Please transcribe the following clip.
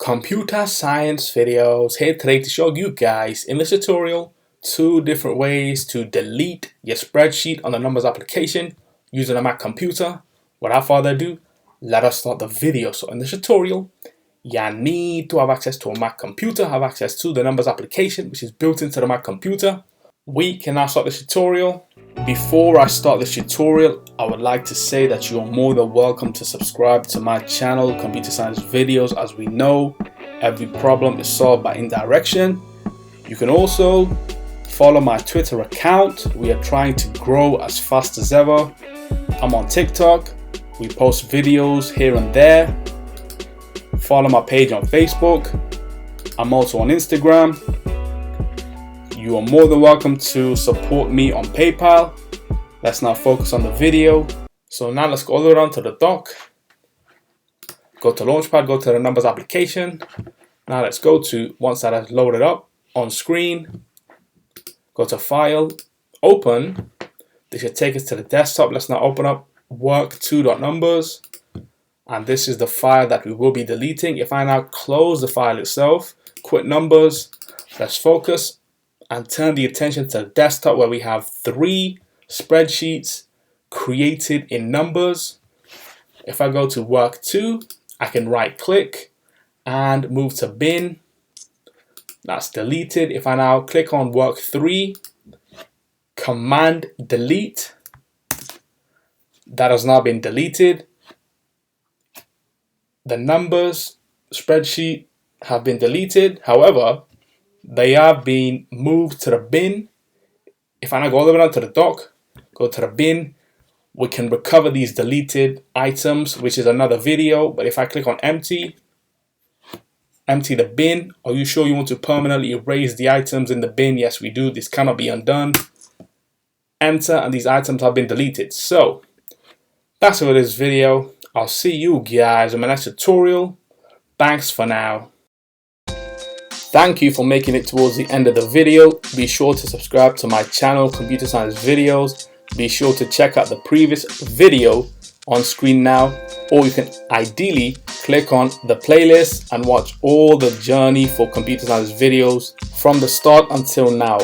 Computer science videos here today to show you guys in this tutorial 2 different ways to delete your spreadsheet on the numbers application using a Mac computer. Without further ado, let us start the video. So in this tutorial, you need to have access to a Mac computer, have access to the numbers application which is built into the Mac computer. We can now start this tutorial. Before I start this tutorial, I would like to say that you are more than welcome to subscribe to my channel, Computer Science Videos. As we know, every problem is solved by indirection. You can also follow my Twitter account. We are trying to grow as fast as ever. I'm on TikTok. We post videos here and there. Follow my page on Facebook. I'm also on Instagram. You are more than welcome to support me on PayPal. Let's now focus on the video. So now let's go all the way down to the dock. Go to Launchpad, go to the numbers application. Now let's go to, once that has loaded up on screen, go to File, Open. This should take us to the desktop. Let's now open up work2.numbers. And this is the file that we will be deleting. If I now close the file itself, quit numbers, let's focus and turn the attention to the desktop where we have 3 spreadsheets created in numbers. If I go to work 2, I can right click and move to bin. That's deleted. If I now click on work 3, command delete, that has now been deleted. The numbers spreadsheet have been deleted. However, they are being moved to the bin. If I now go all the way down to the dock, go to the bin, we can recover these deleted items, which is another video. But if I click on empty the bin, are you sure you want to permanently erase the items in the bin? Yes, we do. This cannot be undone. Enter, and these items have been deleted. So that's it for this video. I'll see you guys in my next tutorial. Thanks for now. Thank you for making it towards the end of the video. Be sure to subscribe to my channel, Computer Science Videos. Be sure to check out the previous video on screen now, or you can ideally click on the playlist and watch all the journey for Computer Science Videos from the start until now.